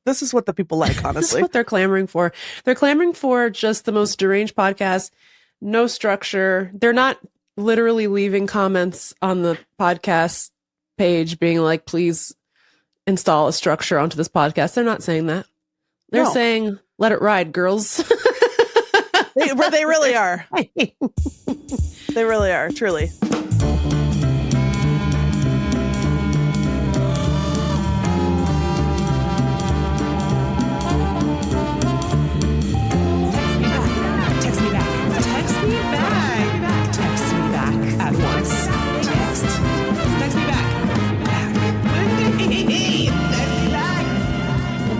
This is what the people like, This is honestly. what they're clamoring for. They're clamoring for just the most deranged podcast, no structure. They're not literally leaving comments on the podcast page being like, please install a structure onto this podcast. They're not saying that. They're No. saying, let it ride, girls. They really are. They really are, truly.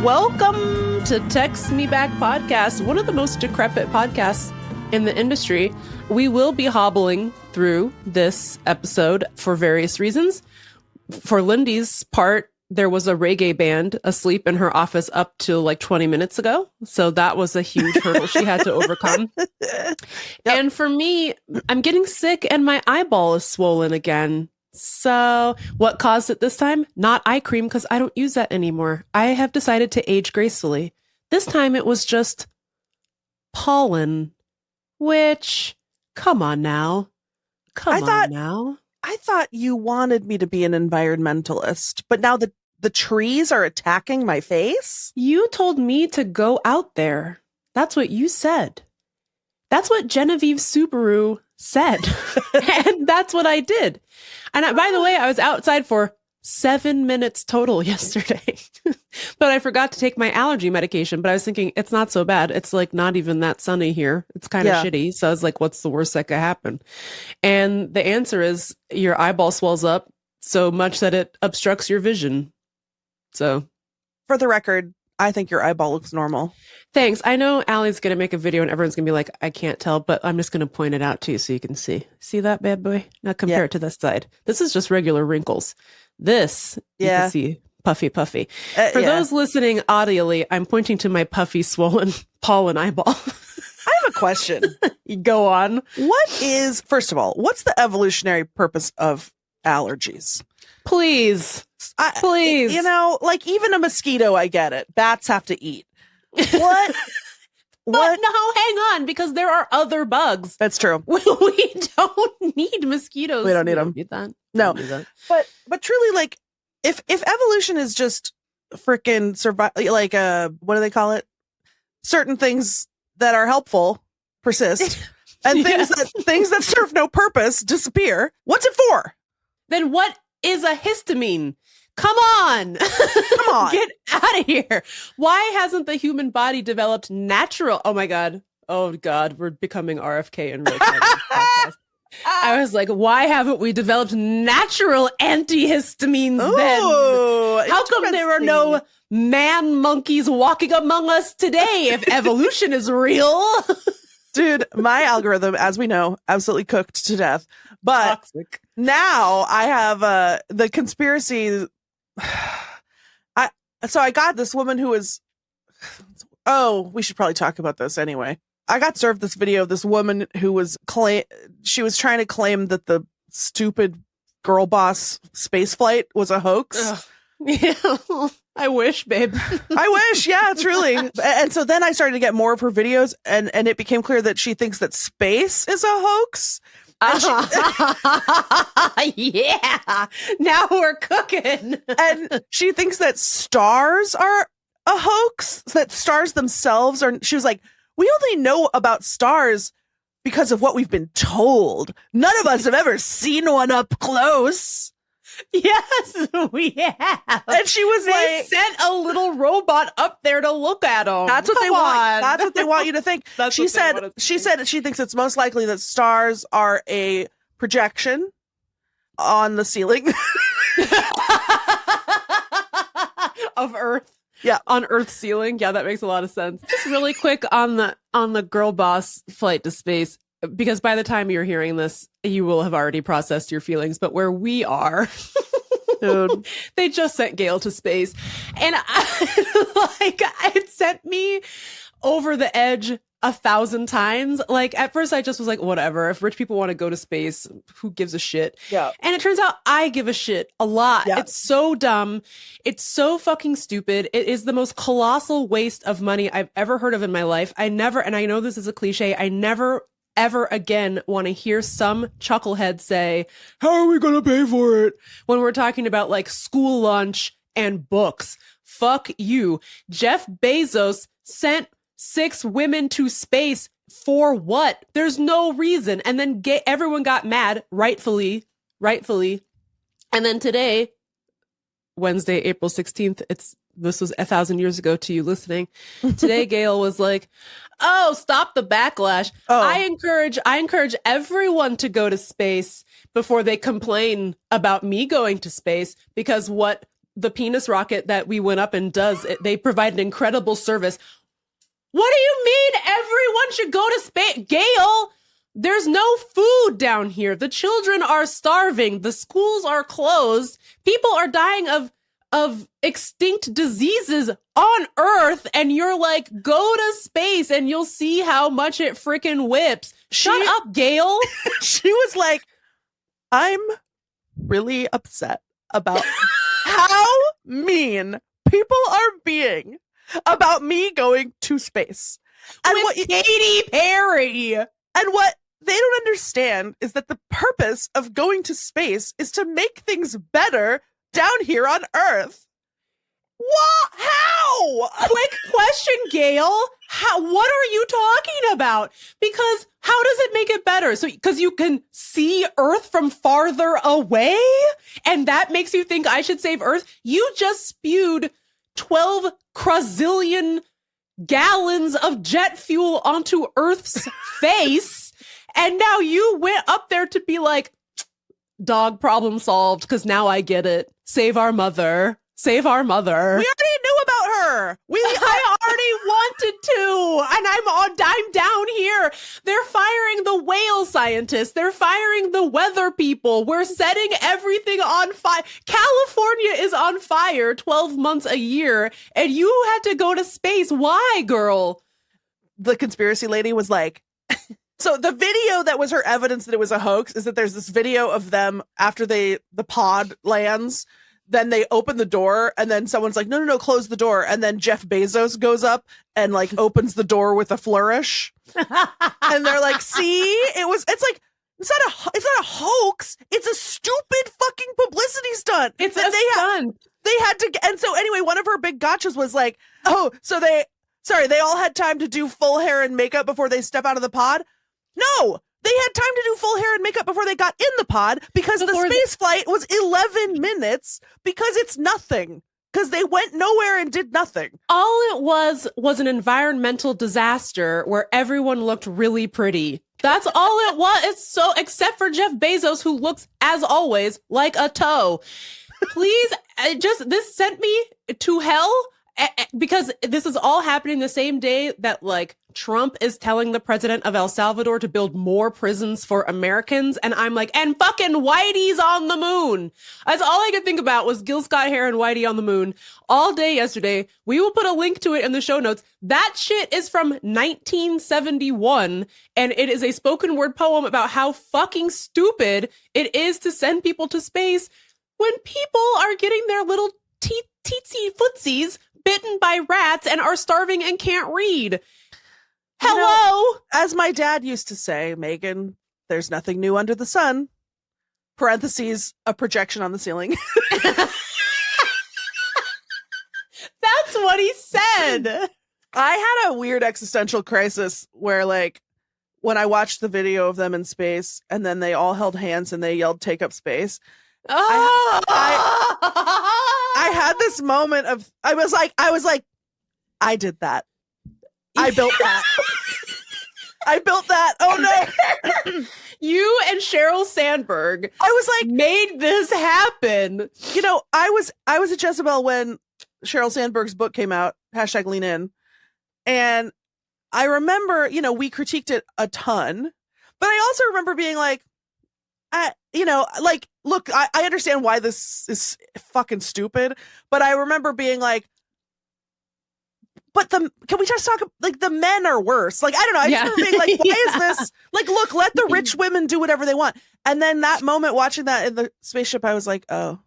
Welcome to Text Me Back Podcast, one of the most decrepit podcasts in the industry. We will be hobbling through this episode for various reasons. For Lindy's part, there was a reggae band asleep in her office up till like 20 minutes ago. So that was a huge hurdle she had to overcome. Yep. And for me, I'm getting sick and my eyeball is swollen again. So what caused it this time? Not eye cream, because I don't use that anymore. I have decided to age gracefully. This time it was just pollen, which, come on now. I thought you wanted me to be an environmentalist, but now the trees are attacking my face? You told me to go out there. That's what you said. That's what Genevieve Subaru said. And that's what I did. And by the way, I was outside for 7 minutes total yesterday, but I forgot to take my allergy medication. But I was thinking, it's not so bad. It's like not even that sunny here. It's kind of shitty. So I was like, what's the worst that could happen? And the answer is your eyeball swells up so much that it obstructs your vision. So for the record, I think your eyeball looks normal. Thanks. I know Allie's going to make a video and everyone's going to be like, I can't tell, but I'm just going to point it out to you so you can see. See that bad boy? Now compare it to this side. This is just regular wrinkles. This, you can see puffy. For those listening audially, I'm pointing to my puffy, swollen pollen eyeball. I have a question. You go on. First of all, what's the evolutionary purpose of allergies? Please. You know, like even a mosquito, I get it. Bats have to eat. What? But no, hang on, because there are other bugs. That's true. We don't need mosquitoes. We don't need them. Need that. No, but truly, like, if evolution is just freaking survive, like what do they call it? Certain things that are helpful persist, and things that serve no purpose disappear. What's it for? Then what is a histamine? Come on. Get out of here. Why hasn't the human body developed natural? Oh my God. We're becoming RFK and Rick. I was like, why haven't we developed natural antihistamines then? How come there are no man monkeys walking among us today if evolution is real? Dude, my algorithm, as we know, absolutely cooked to death. But toxic. Now I have the conspiracy. So I got this woman who was, we should probably talk about this anyway. I got served this video of this woman who was she was trying to claim that the stupid girl boss space flight was a hoax. Yeah, I wish, babe. I wish, yeah, truly. And so then I started to get more of her videos, and it became clear that she thinks that space is a hoax. Yeah, now we're cooking. And she thinks that stars are a hoax, that stars themselves are. She was like, we only know about stars because of what we've been told. None of us have ever seen one up close. Yes, we have. And she was they sent a little robot up there to look at them. That's what they want. That's what they want you to think. She said she thinks it's most likely that stars are a projection on the ceiling of Earth. Yeah, on Earth's ceiling. Yeah, that makes a lot of sense. Just really quick on the girl boss flight to space, because by the time you're hearing this, you will have already processed your feelings. But where we are, dude, they just sent Gayle to space, and it sent me over the edge 1,000 times. Like at first I just was like, whatever, if rich people want to go to space, who gives a shit? Yeah. And it turns out I give a shit a lot. Yeah. It's so dumb. It's so fucking stupid. It is the most colossal waste of money I've ever heard of in my life. I never, and I know this is a cliche, I never ever again want to hear some chucklehead say, how are we going to pay for it? When we're talking about like school lunch and books. Fuck you. Jeff Bezos sent 6 women to space for what? There's no reason. And then everyone got mad, rightfully. And then today, Wednesday, April 16th, this was 1,000 years ago to you listening. Today, Gayle was like, oh, stop the backlash. Oh. I encourage everyone to go to space before they complain about me going to space, because what the penis rocket that we went up and does, they provide an incredible service. What do you mean everyone should go to space? Gayle, there's no food down here. The children are starving. The schools are closed. People are dying of extinct diseases on Earth. And you're like, go to space and you'll see how much it freaking whips. Shut up, Gayle. She was like, I'm really upset about how mean people are being about me going to space. And with Katy Perry. And what they don't understand is that the purpose of going to space is to make things better down here on Earth. What? How? Quick question, Gayle. What are you talking about? Because how does it make it better? So, because you can see Earth from farther away, and that makes you think I should save Earth? You just spewed 12 quadrillion gallons of jet fuel onto Earth's face, and now you went up there to be like, dog, problem solved, because now I get it. Save our mother. Save our mother. We already knew about her. I already wanted to, and I'm down here. They're firing the whale scientists. They're firing the weather people. We're setting everything on fire. California is on fire 12 months a year, and you had to go to space. Why, girl? The conspiracy lady was like, so the video that was her evidence that it was a hoax is that there's this video of them after the pod lands. Then they open the door and then someone's like, no, close the door. And then Jeff Bezos goes up and like opens the door with a flourish. And they're like, see, it's not a hoax. It's a stupid fucking publicity stunt. It's a stunt. They had to, and so anyway, one of her big gotchas was like, oh, so they all had time to do full hair and makeup before they step out of the pod. No, they had time to do full hair and makeup before they got in the pod because the space flight was 11 minutes because it's nothing. Because they went nowhere and did nothing. All it was an environmental disaster where everyone looked really pretty. That's all it was. It's so, except for Jeff Bezos, who looks, as always, like a toe. Please, this sent me to hell. Because this is all happening the same day that like Trump is telling the president of El Salvador to build more prisons for Americans. And I'm like, and fucking Whitey's on the moon. That's all I could think about was Gil Scott-Heron and Whitey on the moon all day yesterday. We will put a link to it in the show notes. That shit is from 1971. And it is a spoken word poem about how fucking stupid it is to send people to space when people are getting their little teensy footsies bitten by rats and are starving and can't read. Hello? As my dad used to say, Meagan, there's nothing new under the sun. Parentheses, a projection on the ceiling. That's what he said. I had a weird existential crisis where, like, when I watched the video of them in space and then they all held hands and they yelled, take up space. I had this moment of, I was like, I did that. I built that. I built that. Oh no. You and Sheryl Sandberg, I was like, made this happen. You know, I was at Jezebel when Sheryl Sandberg's book came out, #Lean In. And I remember, you know, we critiqued it a ton, but I also remember being like, look, I understand why this is fucking stupid, but I remember being like, but can we just talk, like, the men are worse. Like, I don't know. I just remember being like, why is this? Like, look, let the rich women do whatever they want. And then that moment watching that in the spaceship, I was like, oh,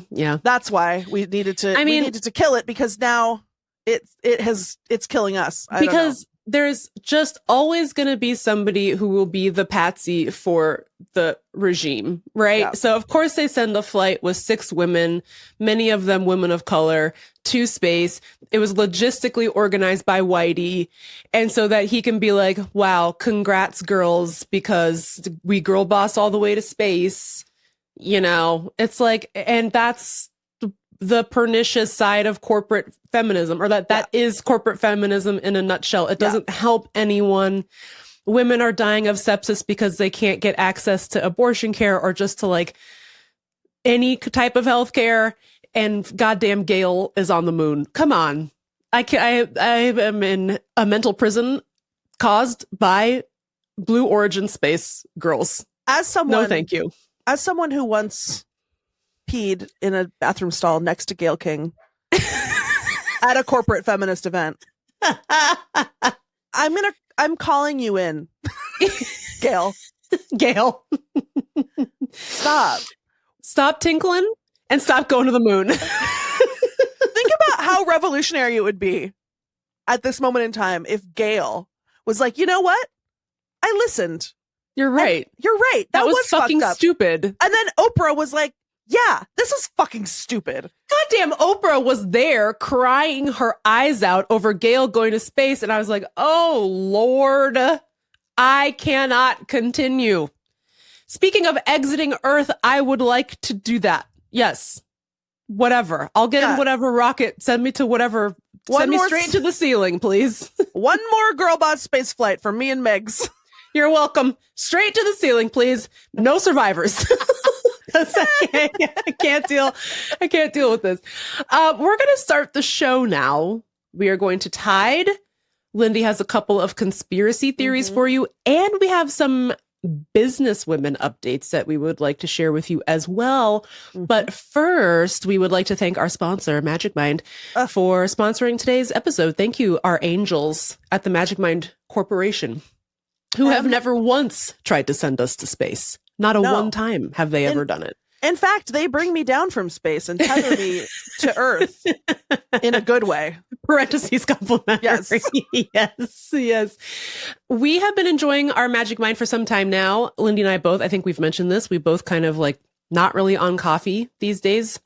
yeah. That's why we needed to, we needed to kill it, because now it's killing us. Because there's just always going to be somebody who will be the patsy for the regime, right? Yeah. So of course they send a flight with 6 women, many of them women of color, to space. It was logistically organized by Whitey. And so that he can be like, wow, congrats girls, because we girl boss all the way to space. You know, it's like, and that's the pernicious side of corporate feminism, or that is corporate feminism in a nutshell. It doesn't help anyone. Women are dying of sepsis because they can't get access to abortion care or just to like any type of health care. And goddamn Gayle is on the moon. Come on. I am in a mental prison caused by Blue Origin space girls. No, thank you. As someone who once peed in a bathroom stall next to Gayle King at a corporate feminist event, I'm calling you in. Gayle. Stop tinkling and stop going to the moon. Think about how revolutionary it would be at this moment in time if Gayle was like, you know what? I listened. You're right. You're right. That was fucking stupid. And then Oprah was like, yeah, this is fucking stupid. Goddamn, Oprah was there crying her eyes out over Gayle going to space. And I was like, oh, Lord, I cannot continue. Speaking of exiting Earth, I would like to do that. Yes. Whatever. I'll get in whatever rocket. Send me to whatever. Send me straight to the ceiling, please. One more girl boss space flight for me and Megs. You're welcome. Straight to the ceiling, please. No survivors. I can't deal with this. We're going to start the show now. We are going to Tide. Lindy has a couple of conspiracy theories for you, and we have some business women updates that we would like to share with you as well. But first, we would like to thank our sponsor, Magic Mind, for sponsoring today's episode. Thank you, our angels at the Magic Mind Corporation, who have never once tried to send us to space. Not one time have they ever done it. In fact, they bring me down from space and tether me to Earth in a good way. Parentheses complimentary. Yes. We have been enjoying our Magic Mind for some time now. Lindy and I both, I think we've mentioned this, we both kind of like not really on coffee these days.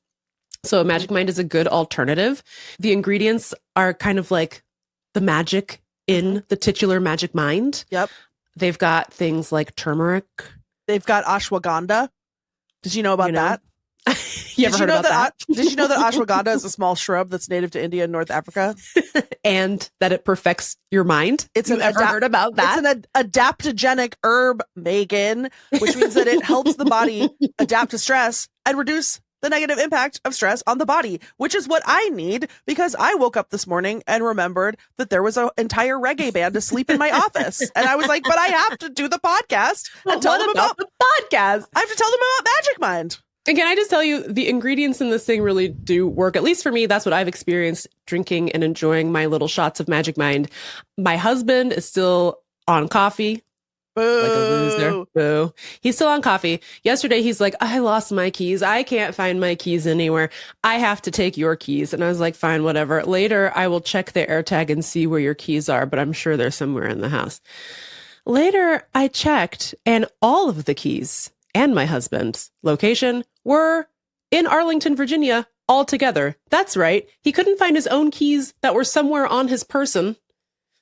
So Magic Mind is a good alternative. The ingredients are kind of like the magic in the titular Magic Mind. Yep. They've got things like turmeric. They've got ashwagandha. Did you know about that? You ever heard about that? Did you know that ashwagandha is a small shrub that's native to India and North Africa? And that it perfects your mind? Ever heard about that? It's an adaptogenic herb, Meagan, which means that it helps the body adapt to stress and reduce the negative impact of stress on the body, which is what I need, because I woke up this morning and remembered that there was an entire reggae band asleep in my office. And I was like, but I have to do the podcast and tell them about the podcast. I have to tell them about Magic Mind. And can I just tell you, the ingredients in this thing really do work. At least for me, that's what I've experienced drinking and enjoying my little shots of Magic Mind. My husband is still on coffee. Boo. Like a loser. Boo. He's still on coffee. Yesterday, he's like, I lost my keys. I can't find my keys anywhere. I have to take your keys. And I was like, fine, whatever. Later, I will check the AirTag and see where your keys are, but I'm sure they're somewhere in the house. Later, I checked, and all of the keys and my husband's location were in Arlington, Virginia, all together. That's right. He couldn't find his own keys that were somewhere on his person.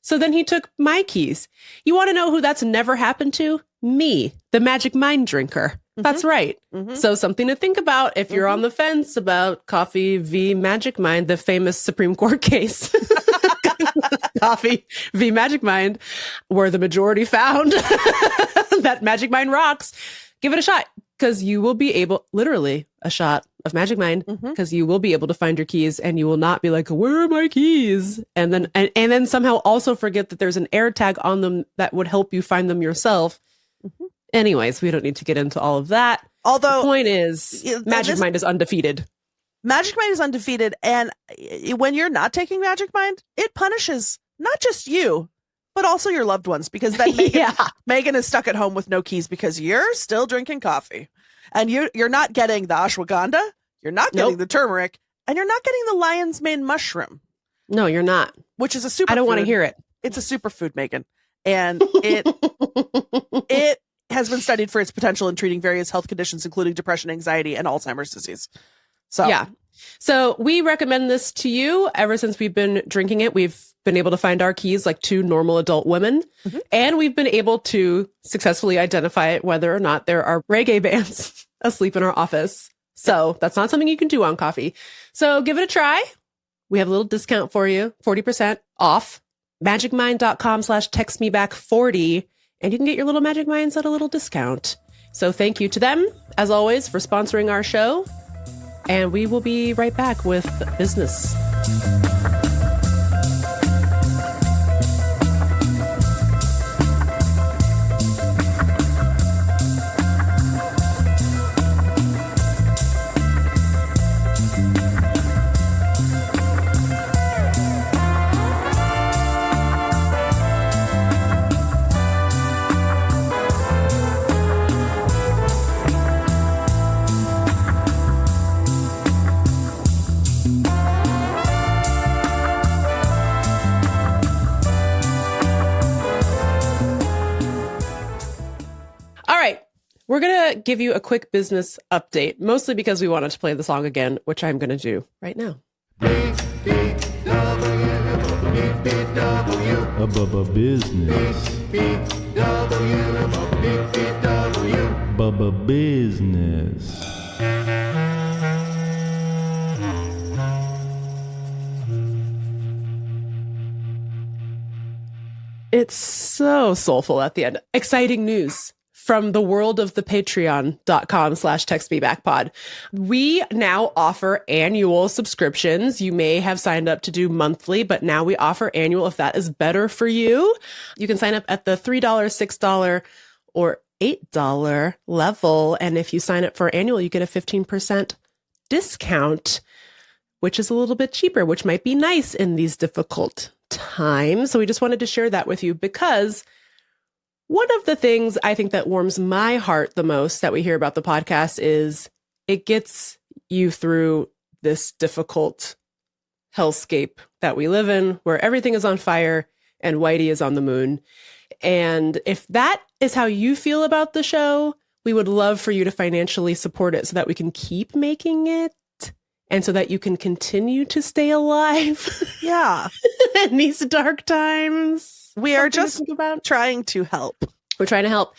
So then he took my keys. You want to know who that's never happened to? Me, the Magic Mind drinker. That's right. So something to think about if you're on the fence about Coffee v. Magic Mind, the famous Supreme Court case. Coffee v. Magic Mind, where the majority found that Magic Mind rocks. Give it a shot, because you will be able, literally a shot of Magic Mind, because you will be able to find your keys, and you will not be like, where are my keys? And then somehow also forget that there's an AirTag on them that would help you find them yourself. Anyways, we don't need to get into all of that. Although the point is, Magic Mind is undefeated. Magic Mind is undefeated. And when you're not taking Magic Mind, it punishes not just you, but also your loved ones, because then Meagan is stuck at home with no keys because you're still drinking coffee. And you're not getting the ashwagandha, you're not getting the turmeric, and you're not getting the lion's mane mushroom. No, you're not. Which is a superfood. I don't want to hear it. It's a superfood, Meagan. And it has been studied for its potential in treating various health conditions, including depression, anxiety, and Alzheimer's disease. So yeah. So we recommend this to you. Ever since we've been drinking it, we've been able to find our keys like two normal adult women. Mm-hmm. And we've been able to successfully identify whether or not there are reggae bands asleep in our office. So that's not something you can do on coffee. So give it a try. We have a little discount for you, 40% off. magicmind.com/textmeback40. And you can get your little Magic Minds at a little discount. So thank you to them, as always, for sponsoring our show. And we will be right back with business. We're going to give you a quick business update, mostly because we wanted to play the song again, which I'm going to do right now. Bubba business. Bubba business. It's so soulful at the end. Exciting news from the world of the patreon.com/textmebackpod. We now offer annual subscriptions. You may have signed up to do monthly, but now we offer annual if that is better for you. You can sign up at the $3, $6, or $8 level. And if you sign up for annual, you get a 15% discount, which is a little bit cheaper, which might be nice in these difficult times. So we just wanted to share that with you because one of the things I think that warms my heart the most that we hear about the podcast is it gets you through this difficult hellscape that we live in, where everything is on fire and Whitey is on the moon. And if that is how you feel about the show, we would love for you to financially support it so that we can keep making it and so that you can continue to stay alive. Yeah. in these dark times. We are just trying to help. We're trying to help.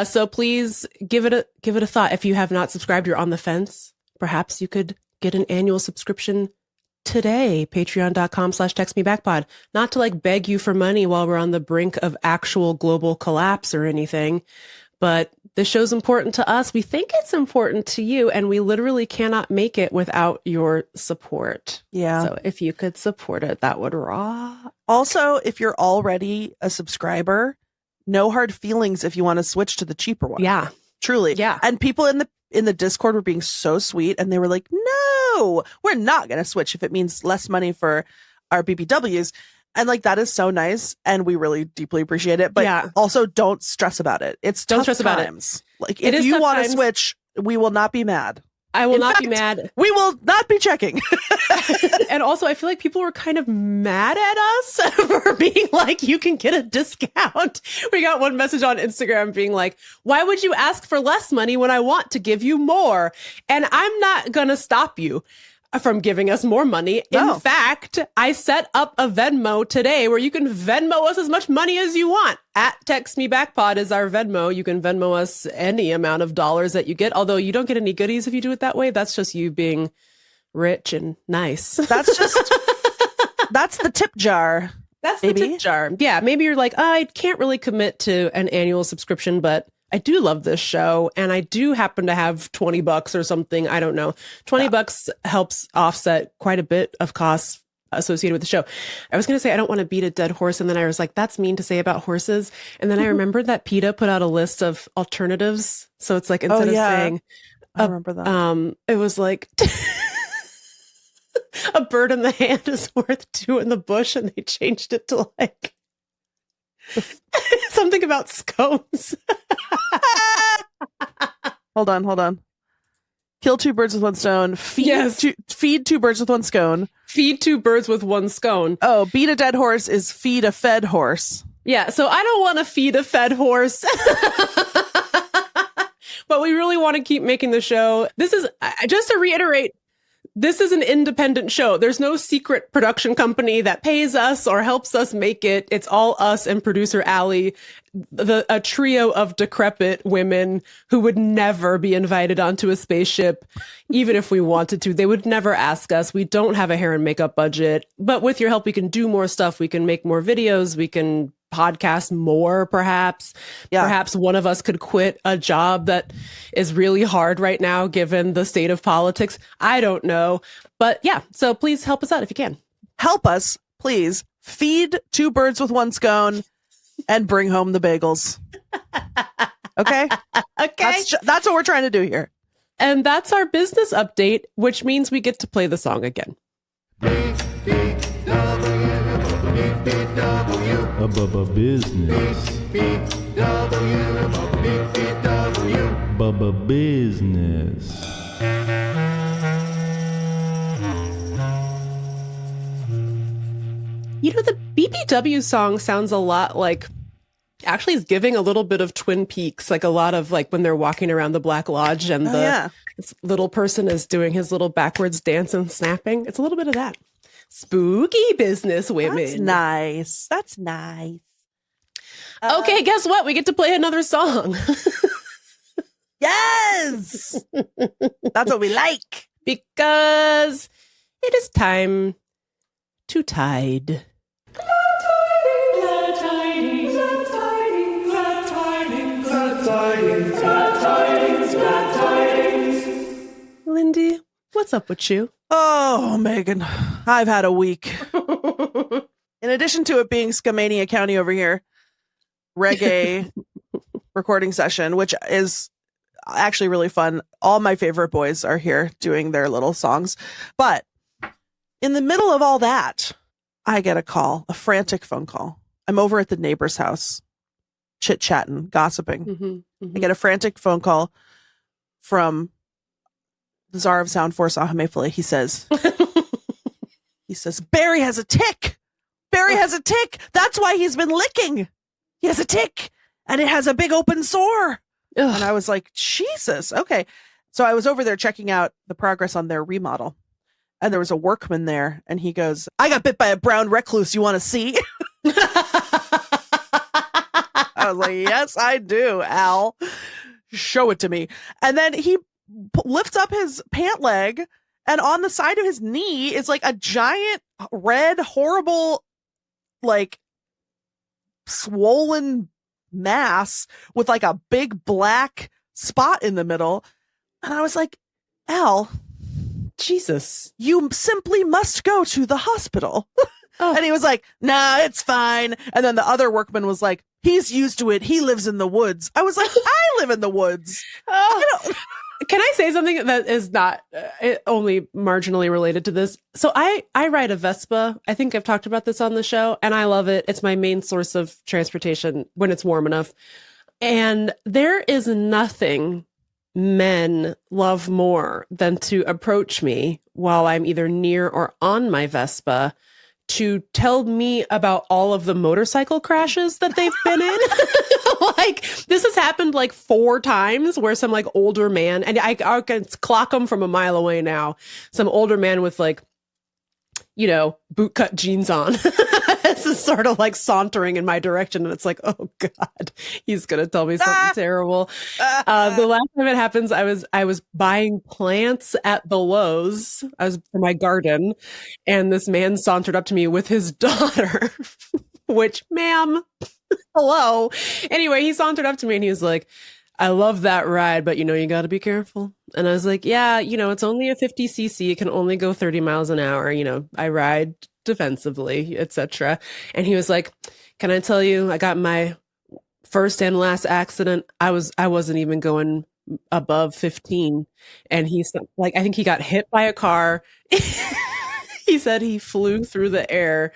So please give it a thought. If you have not subscribed, you're on the fence. Perhaps you could get an annual subscription today. Patreon.com/textmebackpod. Not to like beg you for money while we're on the brink of actual global collapse or anything, but the show's important to us. We think it's important to you, and we literally cannot make it without your support. Yeah. So if you could support it, that would rock. Also, if you're already a subscriber, no hard feelings if you want to switch to the cheaper one. Yeah. Truly. Yeah. And people in the Discord were being so sweet, and they were like, no, we're not going to switch if it means less money for our BBWs. And like, that is so nice. And we really deeply appreciate it. But also don't stress about it. It's don't tough stress times. About it. Like, if you want to switch, we will not be mad. I will not be mad. We will not be checking. And also, I feel like people were kind of mad at us for being like, you can get a discount. We got one message on Instagram being like, why would you ask for less money when I want to give you more? And I'm not going to stop you from giving us more money. No. In fact, I set up a Venmo today where you can Venmo us as much money as you want. @TextMeBackPod is our Venmo. You can Venmo us any amount of dollars that you get, although you don't get any goodies if you do it that way. That's just you being rich and nice. That's the tip jar. That's the tip jar. Yeah, maybe you're like, I can't really commit to an annual subscription, but I do love this show, and I do happen to have $20 or something. I don't know. $20 helps offset quite a bit of costs associated with the show. I was going to say I don't want to beat a dead horse, and then I was like, that's mean to say about horses. And then I remembered that PETA put out a list of alternatives. So it's like, instead of saying, I remember that. it was like, A bird in the hand is worth two in the bush, and they changed it to like something about scones. Hold on. Kill two birds with one stone. Feed two birds with one scone. Feed two birds with one scone. Oh, beat a dead horse is feed a fed horse. Yeah, so I don't want to feed a fed horse. But we really want to keep making the show. This is, just to reiterate, this is an independent show. There's no secret production company that pays us or helps us make it. It's all us and producer Allie, a trio of decrepit women who would never be invited onto a spaceship, even if we wanted to. They would never ask us. We don't have a hair and makeup budget. But with your help, we can do more stuff. We can make more videos. We can podcast more, perhaps. Yeah. Perhaps one of us could quit a job that is really hard right now, given the state of politics. I don't know. But yeah, so please help us out if you can. Help us, please. Feed two birds with one scone and bring home the bagels. Okay? Okay. That's what we're trying to do here. And that's our business update, which means we get to play the song again. Bubba business. Bubba business. You know, the BBW song sounds a lot like, actually is giving a little bit of Twin Peaks, like a lot of like when they're walking around the Black Lodge and this little person is doing his little backwards dance and snapping. It's a little bit of that. Spooky business women. That's nice. Okay, guess what? We get to play another song. Yes! That's what we like. Because it is time to tide. Lindy, what's up with you? Oh, Megan, I've had a week. In addition to it being Skamania County over here, reggae recording session, which is actually really fun. All my favorite boys are here doing their little songs. But in the middle of all that, I get a frantic phone call. I'm over at the neighbor's house, chit-chatting, gossiping. Mm-hmm. I get a frantic phone call from the Czar of Sound Force, Ahamefele. He says, Barry has a tick. Barry has a tick. That's why he's been licking. He has a tick and it has a big open sore. Ugh. And I was like, Jesus. Okay. So I was over there checking out the progress on their remodel. And there was a workman there. And he goes, I got bit by a brown recluse. You want to see? I was like, yes, I do, Al. Show it to me. And then he lifts up his pant leg, and on the side of his knee is like a giant red, horrible, like swollen mass with like a big black spot in the middle. And I was like, Al, Jesus, you simply must go to the hospital. Oh. And he was like, nah, it's fine. And then the other workman was like, he's used to it. He lives in the woods. I was like, I live in the woods. Oh. Can I say something that is not only marginally related to this? So I ride a Vespa. I think I've talked about this on the show, and I love it. It's my main source of transportation when it's warm enough. And there is nothing men love more than to approach me while I'm either near or on my Vespa to tell me about all of the motorcycle crashes that they've been in. Like, this has happened like 4 times where some like older man, and I can clock them from a mile away now, some older man with like, you know, bootcut jeans on. This is sort of like sauntering in my direction. And it's like, oh God, he's going to tell me something terrible. The last time it happens, I was buying plants at the Lowe's. I was for my garden. And this man sauntered up to me with his daughter, which, ma'am, hello. Anyway, he sauntered up to me and he was like, I love that ride, but you know, you got to be careful. And I was like, yeah, you know, it's only a 50cc. It can only go 30 miles an hour. You know, I ride defensively, etc. And he was like, can I tell you, I got my first and last accident. I wasn't even going above 15. And he's like, I think he got hit by a car. He said he flew through the air,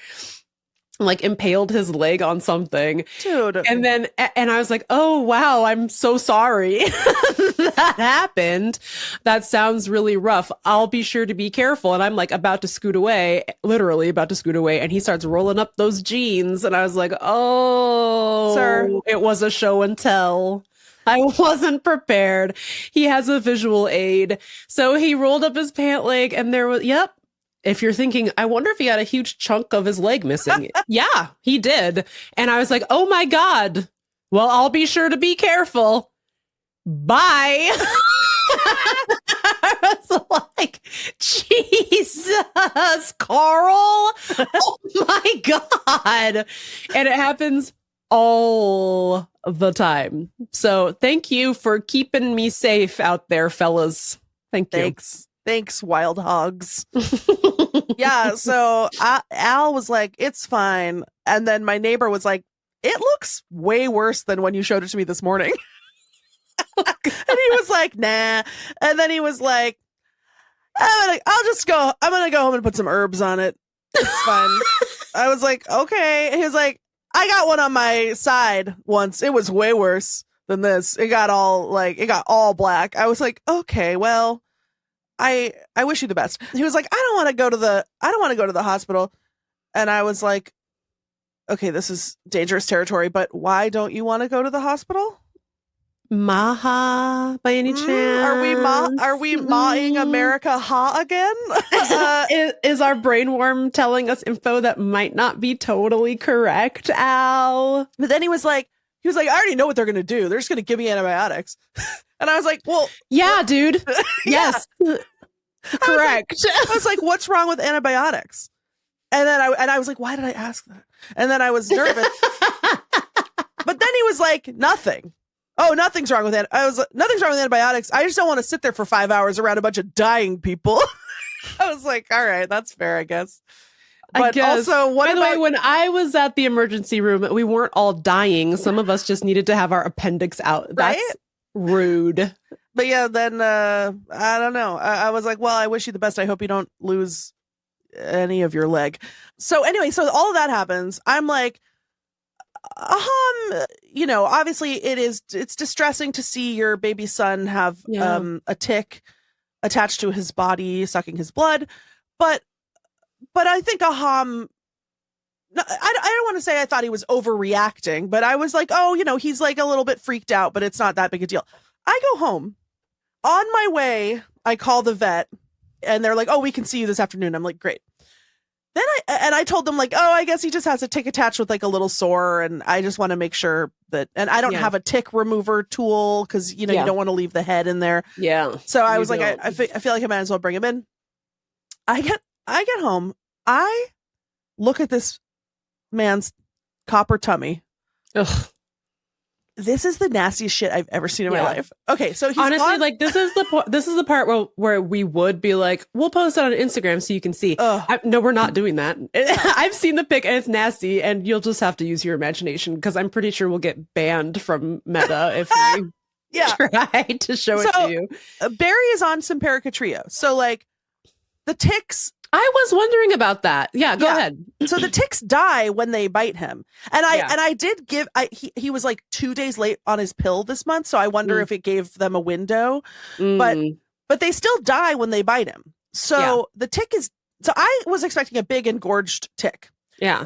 like impaled his leg on something. Dude. And then, and I was like, oh, wow, I'm so sorry that happened. That sounds really rough. I'll be sure to be careful. And I'm like about to scoot away, literally about to scoot away. And he starts rolling up those jeans. And I was like, oh, Sir. It was a show and tell. I wasn't prepared. He has a visual aid. So he rolled up his pant leg and there was, yep. If you're thinking, I wonder if he had a huge chunk of his leg missing. Yeah, he did. And I was like, oh my God. Well, I'll be sure to be careful. Bye. I was like, Jesus, Carl. Oh my God. And it happens all the time. So thank you for keeping me safe out there, fellas. Thank you. Thanks, wild hogs. Yeah, so Al was like, it's fine. And then my neighbor was like, it looks way worse than when you showed it to me this morning. And he was like, nah. And then he was like, I'm gonna go home and put some herbs on it. It's fine. I was like, okay. And he was like, I got one on my side once. It was way worse than this. It got all black. I was like, okay, well, I wish you the best. He was like, I don't want to go to the hospital. And I was like, okay, this is dangerous territory, but why don't you want to go to the hospital? Maha, by any chance? Are we maing America ha again? Is our brainworm telling us info that might not be totally correct, Al? But then he was like, I already know what they're going to do. They're just going to give me antibiotics. And I was like, well, yeah, what? dude. Yes. Correct. I was like, what's wrong with antibiotics? And then I was like, why did I ask that? And then I was nervous. But then he was like, nothing. Oh, nothing's wrong with it. Nothing's wrong with antibiotics. I just don't want to sit there for 5 hours around a bunch of dying people. I was like, all right, that's fair, I guess. But also, by the way, when I was at the emergency room, we weren't all dying. Some of us just needed to have our appendix out. That's right? Rude. But yeah, then I don't know. I was like, well, I wish you the best. I hope you don't lose any of your leg. So anyway, so all of that happens. I'm like, obviously it's distressing to see your baby son have a tick attached to his body, sucking his blood. But I think I don't want to say I thought he was overreacting, but I was like, oh, he's like a little bit freaked out, but it's not that big a deal. I go home. On my way, I call the vet and they're like, oh, we can see you this afternoon. I'm like, great. Then I told them like, oh, I guess he just has a tick attached with like a little sore. And I just want to make sure that, and I don't have a tick remover tool because, you don't want to leave the head in there. Yeah. So I was like, I feel like I might as well bring him in. I get home. I look at this man's copper tummy. Ugh. This is the nastiest shit I've ever seen in my life. Okay, so he's honestly like this is the part where we would be like, we'll post it on Instagram so you can see. No, we're not doing that. I've seen the pic and it's nasty, and you'll just have to use your imagination because I'm pretty sure we'll get banned from Meta if we try to show it to you. Barry is on Simparica Trio, so like the ticks. I was wondering about that. Yeah, go ahead. So the ticks die when they bite him. And I did give, he was like 2 days late on his pill this month. So I wonder if it gave them a window, but they still die when they bite him. So the tick is, so I was expecting a big engorged tick. Yeah.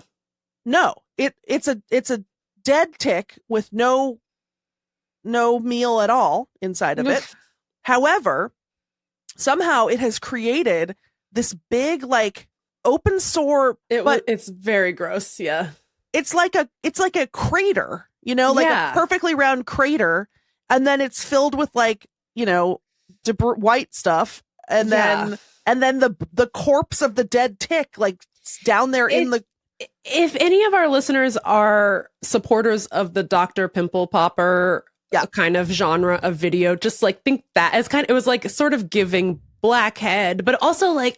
No, it's a dead tick with no meal at all inside of it. However, somehow it has created this big like open sore, but it's very gross. Yeah, it's like a crater, like a perfectly round crater, and then it's filled with like white stuff, and then the corpse of the dead tick like down there in the. If any of our listeners are supporters of the Dr. Pimple Popper kind of genre of video, just like think that it was like sort of giving blackhead, but also like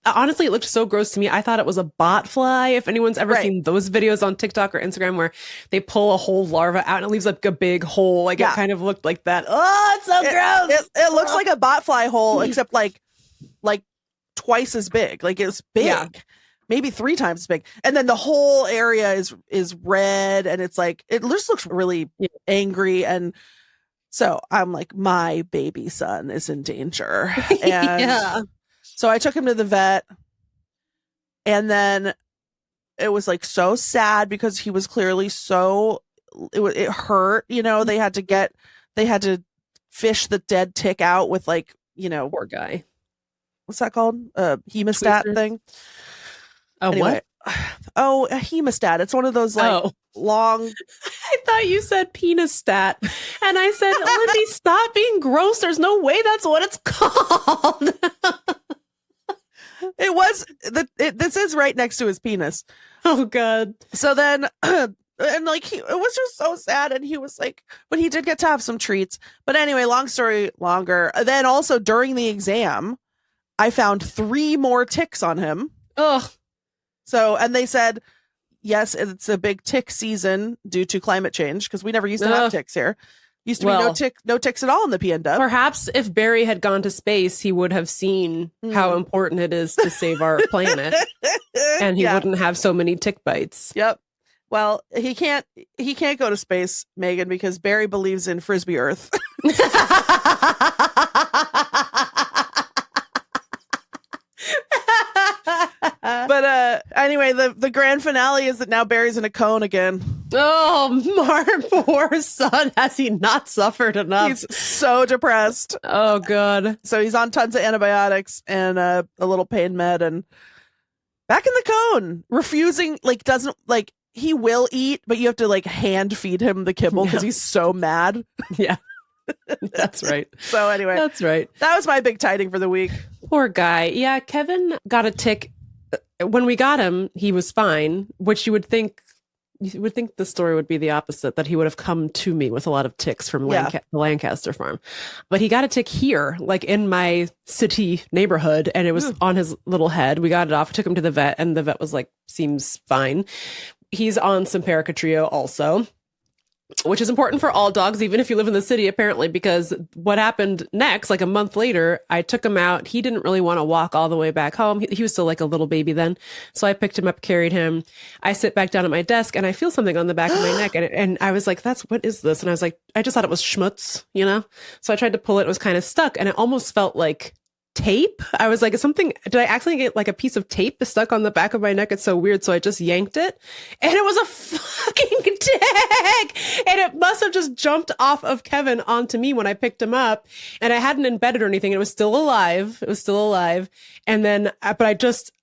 honestly it looked so gross to me. I thought it was a bot fly. If anyone's ever seen those videos on TikTok or Instagram where they pull a whole larva out and it leaves like a big hole, like it kind of looked like that. Oh, it's so gross. It looks like a bot fly hole, except like twice as big. Like it was big. Yeah. Maybe 3 times as big. And then the whole area is red, and it's like it just looks really angry. And so I'm like, my baby son is in danger. And so I took him to the vet, and then it was like so sad because he was clearly it hurt, they had to fish the dead tick out with like, poor guy. What's that called? Hemostat Tweezers? thing. What? Oh, a hemostat. It's one of those like long. I thought you said penis stat. And I said, Lindy, stop being gross. There's no way that's what it's called. It was this is right next to his penis. Oh God. So then and like it was just so sad, and he was like, but he did get to have some treats. But anyway, long story longer. Then also during the exam, I found 3 more ticks on him. Ugh. So, and they said, yes, it's a big tick season due to climate change, because we never used to have ticks here. Used to be no ticks at all in the PNW. Perhaps if Barry had gone to space, he would have seen how important it is to save our planet, and he wouldn't have so many tick bites. Yep. Well, he can't go to space, Megan, because Barry believes in Frisbee Earth. But anyway, the grand finale is that now Barry's in a cone again. Oh, my poor son. Has he not suffered enough? He's so depressed. Oh, God. So he's on tons of antibiotics and a little pain med, and back in the cone, refusing, doesn't, he will eat, but you have to, hand feed him the kibble because he's so mad. Yeah. That's right. So anyway. That's right. That was my big tiding for the week. Poor guy. Yeah, Kevin got a tick. When we got him, he was fine, which you would think the story would be the opposite, that he would have come to me with a lot of ticks from the Lancaster farm. But he got a tick here, in my city neighborhood, and it was on his little head. We got it off, took him to the vet, and the vet was like, seems fine. He's on Simparica Trio also, which is important for all dogs, even if you live in the city, apparently, because what happened next, a month later, I took him out. He didn't really want to walk all the way back home. He was still a little baby then. So I picked him up, carried him. I sit back down at my desk and I feel something on the back of my neck. And I was like, what is this? And I was like, I just thought it was schmutz, So I tried to pull it. It was kind of stuck, and it almost felt like tape. I was like, did I actually get a piece of tape stuck on the back of my neck? It's so weird. So I just yanked it, and it was a fucking tick, and it must have just jumped off of Kevin onto me when I picked him up, and I hadn't embedded or anything. It was still alive. And then, but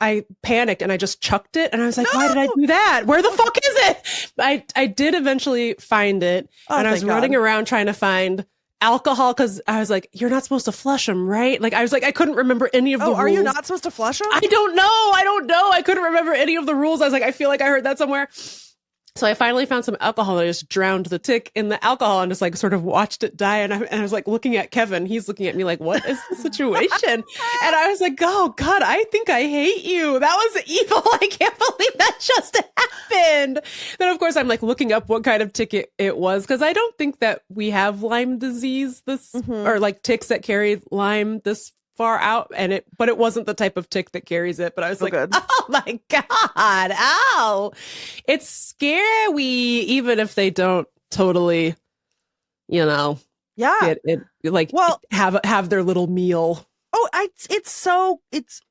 I panicked and I just chucked it, and I was like, why did I do that? Where the fuck is it? I did eventually find it, and I was running around trying to find alcohol, because I was like, you're not supposed to flush them, right? I was like, I couldn't remember any of the rules. Are you not supposed to flush them? I don't know. I couldn't remember any of the rules. I was like, I feel like I heard that somewhere. So I finally found some alcohol, and I just drowned the tick in the alcohol and just sort of watched it die. And I was looking at Kevin. He's looking at me like, what is the situation? And I was like, oh God, I think I hate you. That was evil. I can't believe that just happened. Then of course I'm looking up what kind of tick it was, because I don't think that we have Lyme disease or ticks that carry Lyme this far out, but it wasn't the type of tick that carries it. But I was oh my God, ow, it's scary, even if they don't totally, have their little meal. Oh, it's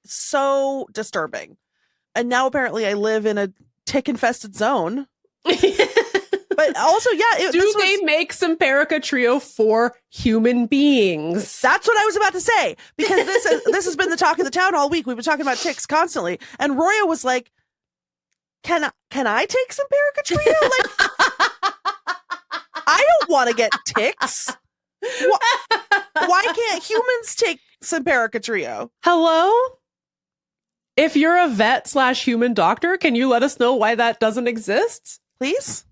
so disturbing. And now apparently I live in a tick infested zone. But also, do they make Simparica Trio for human beings? That's what I was about to say, because this has been the talk of the town all week. We've been talking about ticks constantly, and Roya was like, "Can I take Simparica Trio? I don't want to get ticks. Why can't humans take Simparica Trio?" Hello? If you're a vet/human doctor, can you let us know why that doesn't exist? Please?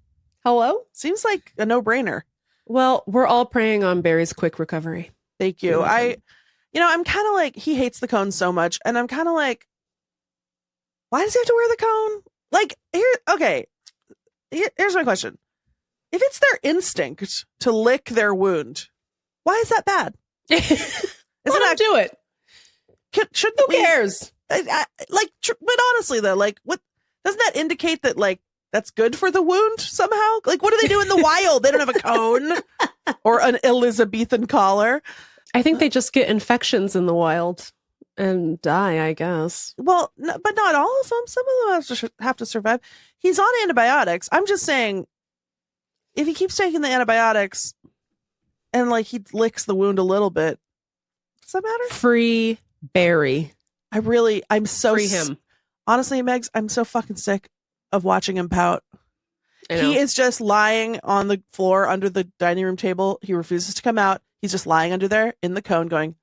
Hello? Seems like a no-brainer. Well, we're all praying on Barry's quick recovery. Thank you. I'm kind of like, he hates the cone so much, and I'm kind of like, why does he have to wear the cone? Here's my question. If it's their instinct to lick their wound, why is that bad? Isn't that do it? Shouldn't Who we? cares? But honestly though, like, what doesn't that indicate that like that's good for the wound somehow? Like, what do they do in the wild? They don't have a cone or an Elizabethan collar. I think they just get infections in the wild and die, I guess. Well, but not all of them. Some of them have to survive. He's on antibiotics. I'm just saying, if he keeps taking the antibiotics and like he licks the wound a little bit, does that matter? Free Barry. I'm so Free him. Honestly, Megs, I'm so fucking sick of watching him pout. He is just lying on the floor under the dining room table. He refuses to come out. He's just lying under there in the cone going,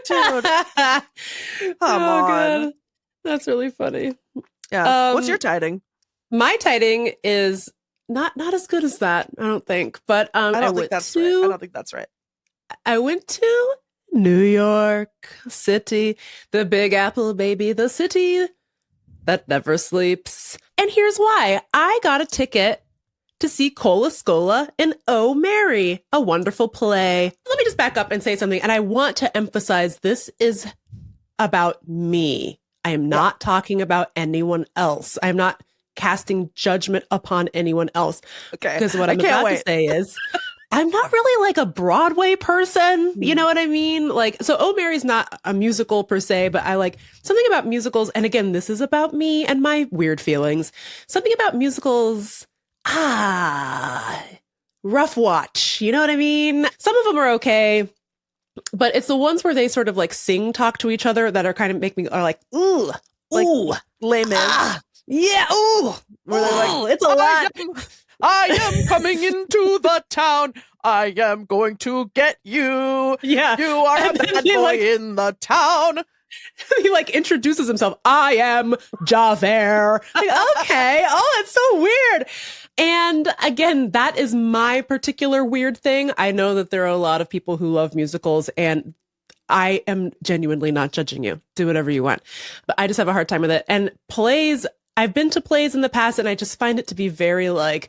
dude, come on. God. That's really funny. Yeah. What's your tiding? My tiding is not as good as that, I don't think. But I don't think that's right. I don't think that's right. I went to New York City, the Big Apple, baby, the city that never sleeps. And here's why. I got a ticket to see Cola Scola in Oh Mary, a wonderful play. Let me just back up and say something. And I want to emphasize this is about me. I am not talking about anyone else. I'm not casting judgment upon anyone else. Okay. Because what I'm about to say is I'm not really like a Broadway person. You know what I mean? Like, so Oh Mary's not a musical per se, but I like something about musicals. And again, this is about me and my weird feelings. Something about musicals. Rough watch. You know what I mean? Some of them are okay, but it's the ones where they sort of like sing talk to each other that are kind of make me are like, ooh, Like, ooh, Les Mis. yeah, ooh, Where they're like, it's a lot. I am coming into the town. I am going to get you. Yeah. You are a And then bad he, boy like- in the town. He like introduces himself. I am Javert. Like, okay. Oh, it's so weird. And again, that is my particular weird thing. I know that there are a lot of people who love musicals, and I am genuinely not judging you. Do whatever you want. But I just have a hard time with it. And plays, I've been to plays in the past, and I just find it to be very like,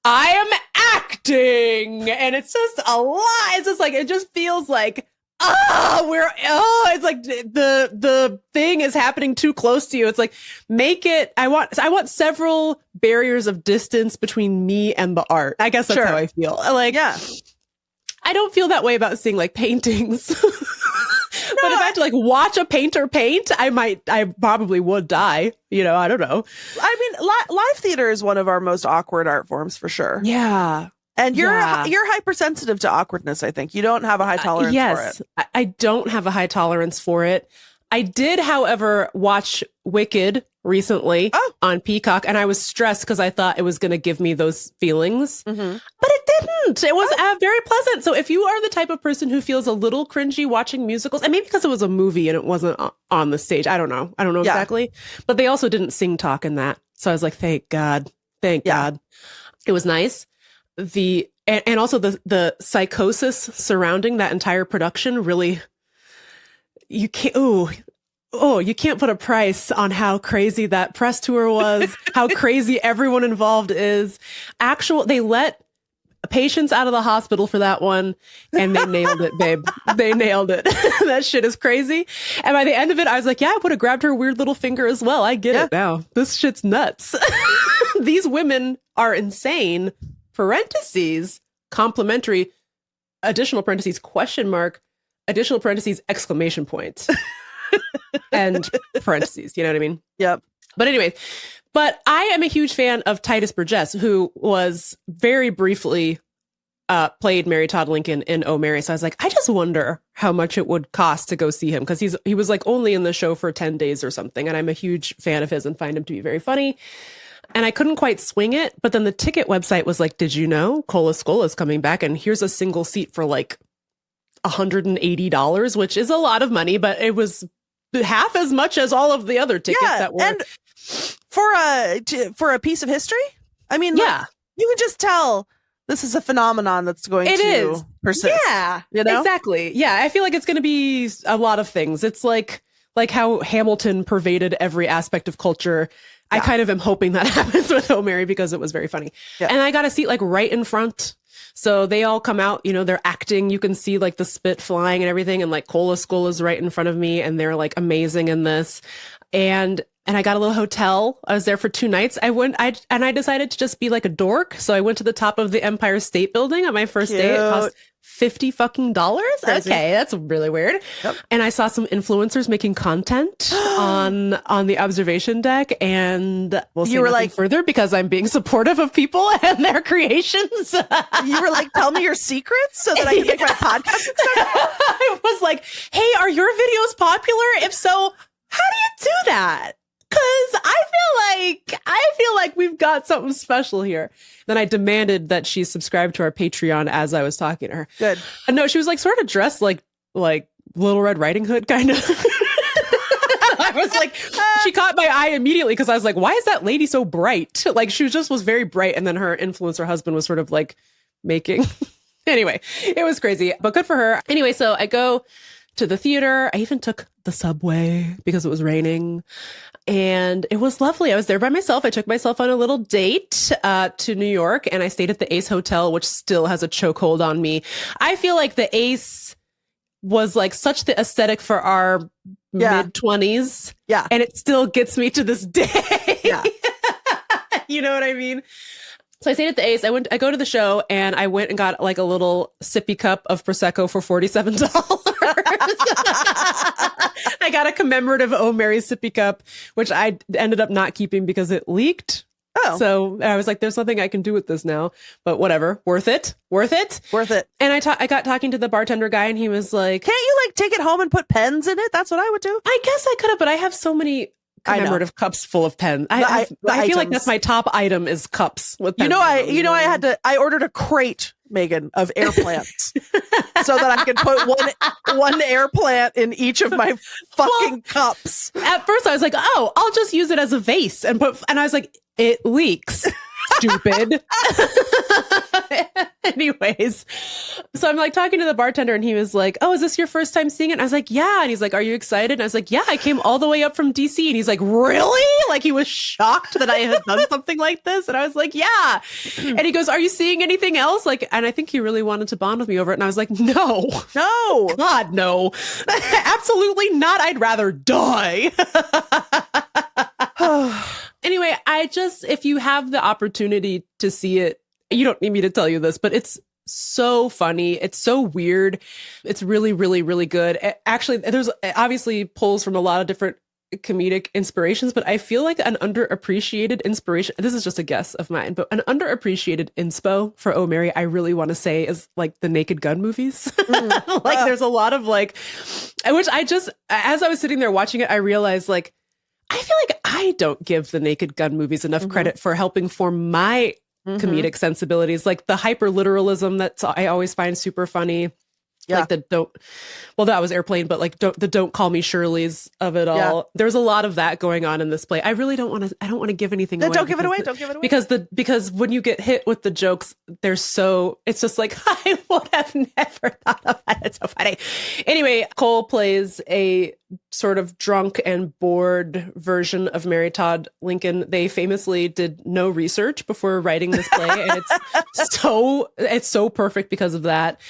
I am acting. And it's just a lot. It's just like, it just feels like, it's like the thing is happening too close to you. It's like, make it, I want several barriers of distance between me and the art. I guess that's how I feel. Like, Yeah. I don't feel that way about seeing like paintings. But if I had to like watch a painter paint, I probably would die. You know, I don't know. I mean, live theater is one of our most awkward art forms for sure. Yeah. And you're Yeah. you're hypersensitive to awkwardness, I think. You don't have a high tolerance yes, for it. I don't have a high tolerance for it. I did, however, watch Wicked recently on Peacock, and I was stressed because I thought it was going to give me those feelings, but it didn't. It was very pleasant. So if you are the type of person who feels a little cringy watching musicals, and maybe because it was a movie and it wasn't on the stage, I don't know exactly, but they also didn't sing talk in that. So I was like, thank God. God. It was nice. And also the psychosis surrounding that entire production really, you can't put a price on how crazy that press tour was, how crazy everyone involved is. They let patients out of the hospital for that one, and they nailed it, babe. They nailed it. That shit is crazy. And by the end of it, I was like, yeah, I would have grabbed her weird little finger as well. I get it now. This shit's nuts. These women are insane. Parentheses, complimentary, additional parentheses, question mark, additional parentheses, exclamation point, and parentheses. You know what I mean? Yep. But anyway, I am a huge fan of Titus Burgess, who was very briefly played Mary Todd Lincoln in Oh Mary. So I was like, I just wonder how much it would cost to go see him, because he was like only in the show for 10 days or something. And I'm a huge fan of his and find him to be very funny. And I couldn't quite swing it. But then the ticket website was like, did you know Cola Scola is coming back? And here's a single seat for like $180, which is a lot of money, but it was half as much as all of the other tickets that were. And for a piece of history, I mean, yeah, you can just tell this is a phenomenon that's going to persist. Yeah, you know? Exactly. Yeah, I feel like it's going to be a lot of things. It's like how Hamilton pervaded every aspect of culture. I kind of am hoping that happens with Oh Mary because it was very funny. Yeah. And I got a seat like right in front. So they all come out, you know, they're acting. You can see like the spit flying and everything. And like Cola Skola's right in front of me and they're like amazing in this. And I got a little hotel. I was there for 2 nights. I decided to just be like a dork. So I went to the top of the Empire State Building on my first day. It cost $50 fucking dollars. Crazy. Okay, that's really weird. Yep. And I saw some influencers making content on the observation deck, and we'll say You were nothing like further because I'm being supportive of people and their creations. You were like, tell me your secrets so that I can make my podcast. I was like, hey, are your videos popular? If so, how do you do that? Because I feel like we've got something special here. Then I demanded that she subscribe to our Patreon as I was talking to her. Good. And no, she was like sort of dressed like Little Red Riding Hood kind of. I was like, she caught my eye immediately because I was like, why is that lady so bright? Like she was very bright. And then her influencer husband was sort of like making. Anyway, it was crazy, but good for her. Anyway, so I go to the theater. I even took the subway because it was raining. And it was lovely. I was there by myself. I took myself on a little date to New York, and I stayed at the Ace Hotel, which still has a chokehold on me. I feel like the Ace was like such the aesthetic for our mid-20s. Yeah. And it still gets me to this day. Yeah. You know what I mean? So I stayed at the Ace. I go to the show, and I went and got like a little sippy cup of Prosecco for $47. I got a commemorative Oh Mary sippy cup, which I ended up not keeping because it leaked. Oh. So I was like, there's nothing I can do with this now, but whatever. Worth it. And I got talking to the bartender guy, and he was like, can't you like take it home and put pens in it? That's what I would do. I guess I could have, but I have so many commemorative cups full of pens. I feel like that's my top item is cups with pens. I ordered a crate, Megan, of air plants so that I could put one air plant in each of my fucking cups. At first I was like, oh, I'll just use it as a vase and I was like, it leaks. Stupid. Anyways, so I'm like talking to the bartender, and he was like, oh, is this your first time seeing it? And I was like, yeah. And he's like, are you excited? And I was like, yeah, I came all the way up from DC. And he's like, really? Like he was shocked that I had done something like this. And I was like, yeah. And he goes, are you seeing anything else? Like, and I think he really wanted to bond with me over it. And I was like, no, God, no, absolutely not. I'd rather die. Anyway, if you have the opportunity to see it, you don't need me to tell you this, but it's so funny. It's so weird. It's really, really, really good. Actually, there's obviously pulls from a lot of different comedic inspirations, but I feel like an underappreciated inspiration, this is just a guess of mine, but an underappreciated inspo for Oh Mary, I really want to say is like the Naked Gun movies. There's a lot of like, which as I was sitting there watching it, I realized like, I feel like I don't give the Naked Gun movies enough credit for helping form my comedic sensibilities, like the hyper literalism that I always find super funny. Yeah. Like that was Airplane, but like don't call me Shirley's of it all. Yeah. There's a lot of that going on in this play. I really don't want to give anything away. Don't give it away. Because when you get hit with the jokes, it's just like, I would have never thought of that. It's so funny. Anyway, Cole plays a sort of drunk and bored version of Mary Todd Lincoln. They famously did no research before writing this play, and it's so perfect because of that.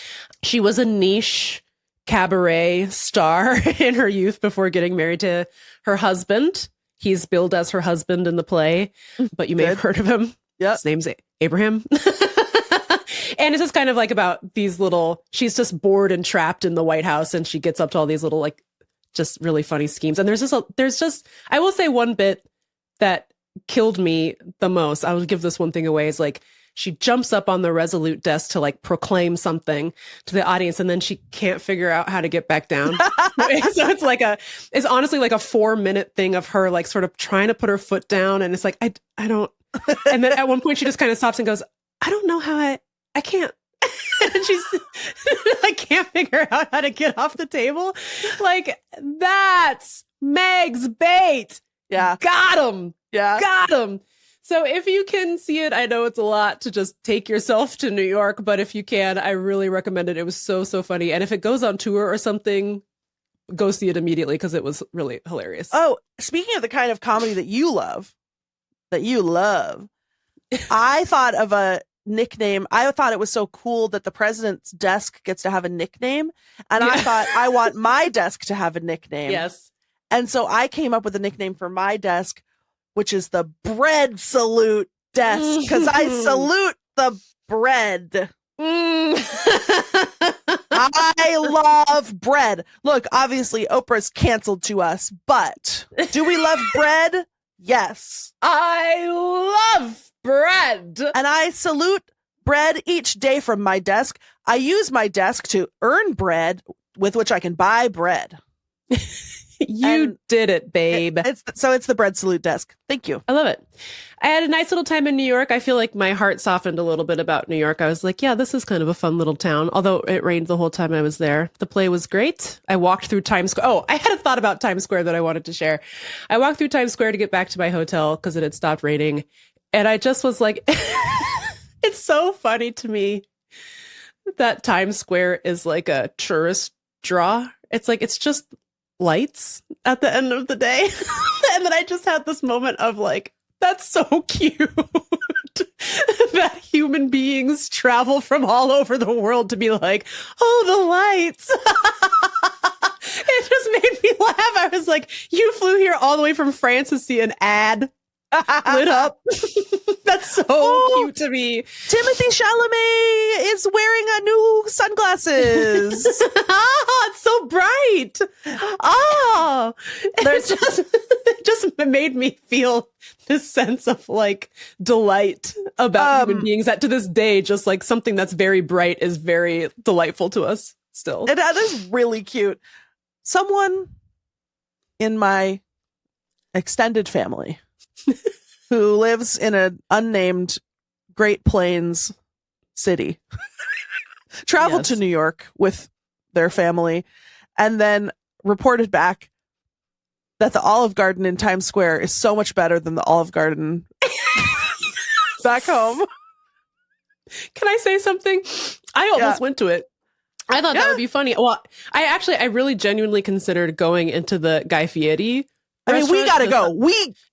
She was a niche cabaret star in her youth before getting married to her husband. He's billed as her husband in the play, but you may have heard of him. Yep. His name's Abraham. And it's just kind of like about she's just bored and trapped in the White House, and she gets up to all these little like just really funny schemes. And I will say one bit that killed me the most. I will give this one thing away is like, she jumps up on the Resolute desk to like proclaim something to the audience, and then she can't figure out how to get back down. So it's honestly like a 4-minute thing of her like sort of trying to put her foot down, and it's like I don't. And then at one point she just kind of stops and goes, I don't know how I can't. And she's I can't figure out how to get off the table. Like, that's Meg's bait. Yeah, got him. Yeah, got him. So if you can see it, I know it's a lot to just take yourself to New York, but if you can, I really recommend it. It was so, so funny. And if it goes on tour or something, go see it immediately because it was really hilarious. Oh, speaking of the kind of comedy that you love, that you love. I thought of a nickname. I thought it was so cool that the president's desk gets to have a nickname. And I thought, I want my desk to have a nickname. Yes. And so I came up with a nickname for my desk, which is the bread salute desk, because I salute the bread. I love bread. Look, obviously Oprah's canceled to us, but do we love bread? Yes. I love bread. And I salute bread each day from my desk. I use my desk to earn bread with which I can buy bread. You did it, babe. It's the bread salute desk. Thank you. I love it. I had a nice little time in New York. I feel like my heart softened a little bit about New York. I was like, yeah, this is kind of a fun little town. Although it rained the whole time I was there. The play was great. I walked through Times Square. Oh, I had a thought about Times Square that I wanted to share. I walked through Times Square to get back to my hotel because it had stopped raining. And I just was like, it's so funny to me that Times Square is like a tourist draw. It's like, it's just lights at the end of the day. And then I just had this moment of like, that's so cute that human beings travel from all over the world to be like, oh, the lights. It just made me laugh. I was like, you flew here all the way from France to see an ad lit up. That's so cute to me. Timothy Chalamet is wearing a new sunglasses. Oh, it's so bright. Oh, it just made me feel this sense of like delight about human beings that to this day, just like something that's very bright is very delightful to us still. It is really cute. Someone in my extended family who lives in an unnamed Great Plains city traveled to New York with their family and then reported back that the Olive Garden in Times Square is so much better than the Olive Garden back home. Can I say something? I almost went to it. I thought that would be funny. Well, I really genuinely considered going into the Guy Fieri. I mean, we gotta go.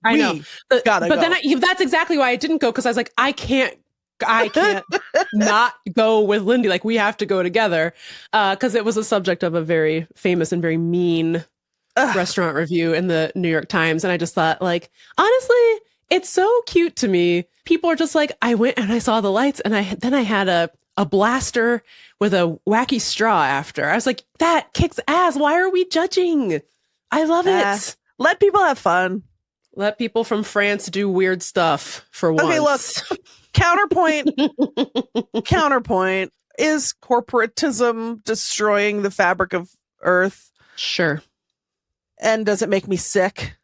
I know. Gotta go. But then that's exactly why I didn't go, because I was like, I can't not go with Lindy. Like, we have to go together. Because it was a subject of a very famous and very mean restaurant review in the New York Times. And I just thought, like, honestly, it's so cute to me. People are just like, I went and I saw the lights, and then I had a blaster with a wacky straw after. I was like, that kicks ass. Why are we judging? I love it. Let people have fun. Let people from France do weird stuff for once. Okay, look. Counterpoint. Is corporatism destroying the fabric of Earth? Sure. And does it make me sick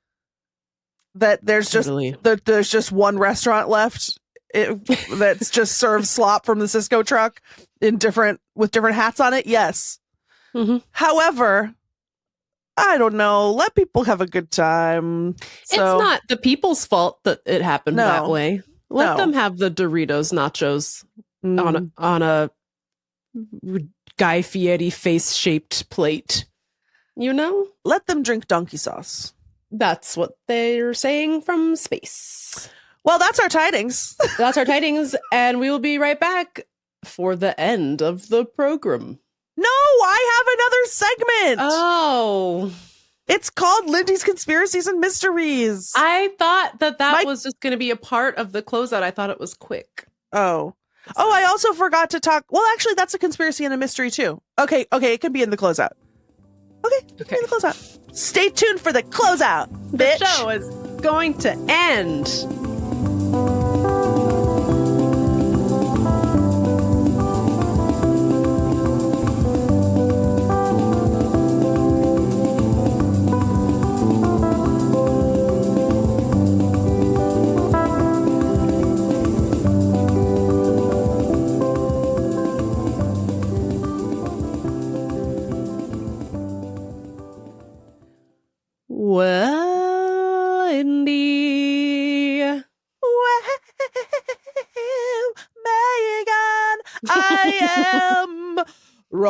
that there's just one restaurant left that's just serves slop from the Cisco truck with different hats on it? Yes. Mm-hmm. However, I don't know. Let people have a good time. It's not the people's fault that it happened that way. Let No. them have the Doritos nachos on a Guy Fieri face-shaped plate. You know? Let them drink donkey sauce. That's what they're saying from space. Well, that's our tidings. That's our tidings, and we will be right back for the end of the program. No, I have another segment. Oh. It's called Lindy's Conspiracies and Mysteries. I thought that was just going to be a part of the closeout. I thought it was quick. Oh, I also forgot to talk. Well, actually, that's a conspiracy and a mystery, too. Okay, it can be in the closeout. Okay, it can be in the closeout. Stay tuned for the closeout, bitch. The show is going to end. Well, Indy. Well, Megan, I am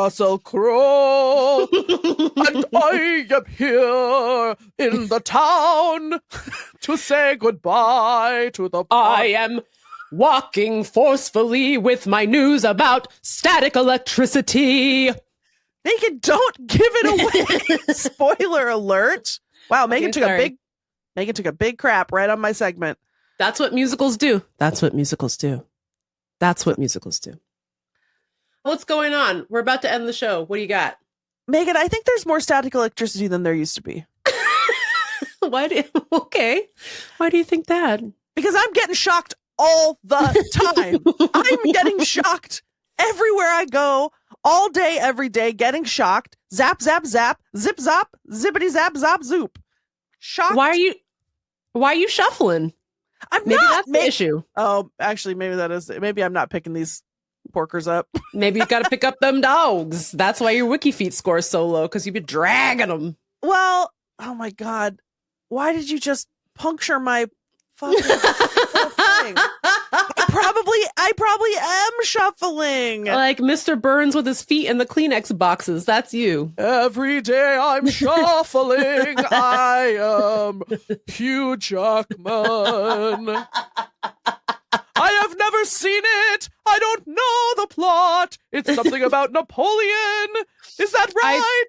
Russell Crowe, and I am here in the town to say goodbye to the I am walking forcefully with my news about static electricity. Megan, don't give it away. Spoiler alert. Wow, Megan took a big crap right on my segment. That's what musicals do. That's what musicals do. That's what musicals do. What's going on? We're about to end the show. What do you got? Megan, I think there's more static electricity than there used to be. Okay. Why do you think that? Because I'm getting shocked all the time. I'm getting shocked everywhere I go, all day, every day, getting shocked. Zap, zap, zap, zip, zap, zippity, zap, zap, zoop. Shocked. Why are you shuffling? Maybe that's the issue. Oh, actually, maybe that is. Maybe I'm not picking these porkers up. Maybe you've got to pick up them dogs. That's why your wiki feet score is so low, because you've been dragging them. Well, oh my God. Why did you just puncture my fucking whole thing? I probably am shuffling. Like Mr. Burns with his feet in the Kleenex boxes. That's you. Every day I'm shuffling. I am Hugh Jackman. I have never seen it. I don't know the plot. It's something about Napoleon. Is that right?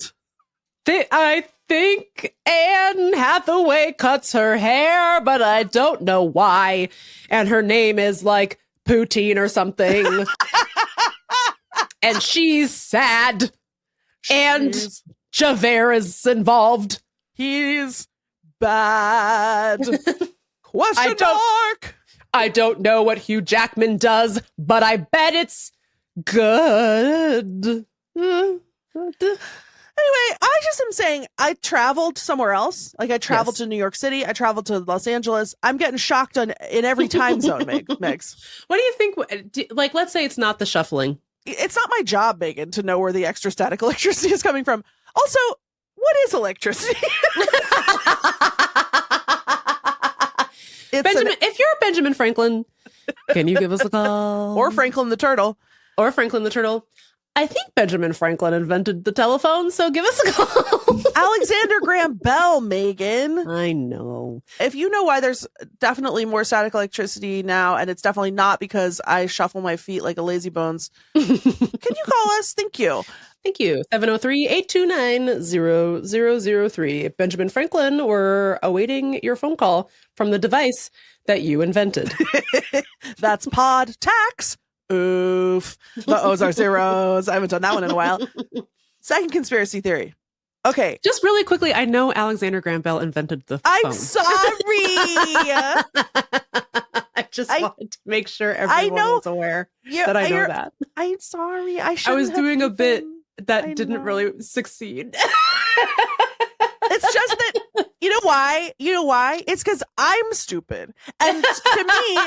I think Anne Hathaway cuts her hair, but I don't know why. And her name is like Poutine or something. And she's sad. And Javert is involved. He's bad. Question mark. I don't know what Hugh Jackman does, but I bet it's good. Anyway, I just am saying I traveled somewhere else. Like I traveled to New York City. I traveled to Los Angeles. I'm getting shocked in every time zone, Megs. What do you think? Like, let's say it's not the shuffling. It's not my job, Megan, to know where the extra static electricity is coming from. Also, what is electricity? If you're Benjamin Franklin, can you give us a call? Or Franklin the Turtle. I think Benjamin Franklin invented the telephone, so give us a call. Alexander Graham Bell, Megan. I know. If you know why there's definitely more static electricity now, and it's definitely not because I shuffle my feet like a lazy bones, can you call us? Thank you. Thank you. 703-829-0003. Benjamin Franklin, we're awaiting your phone call from the device that you invented. That's pod tax. Oof. The O's are zeros. I haven't done that one in a while. Second conspiracy theory. Okay. Just really quickly, I know Alexander Graham Bell invented the phone. I'm sorry. I just wanted to make sure everyone was aware that I know that. I'm sorry. I was doing a bit that didn't really succeed. It's just that, you know why? It's because I'm stupid. And to me,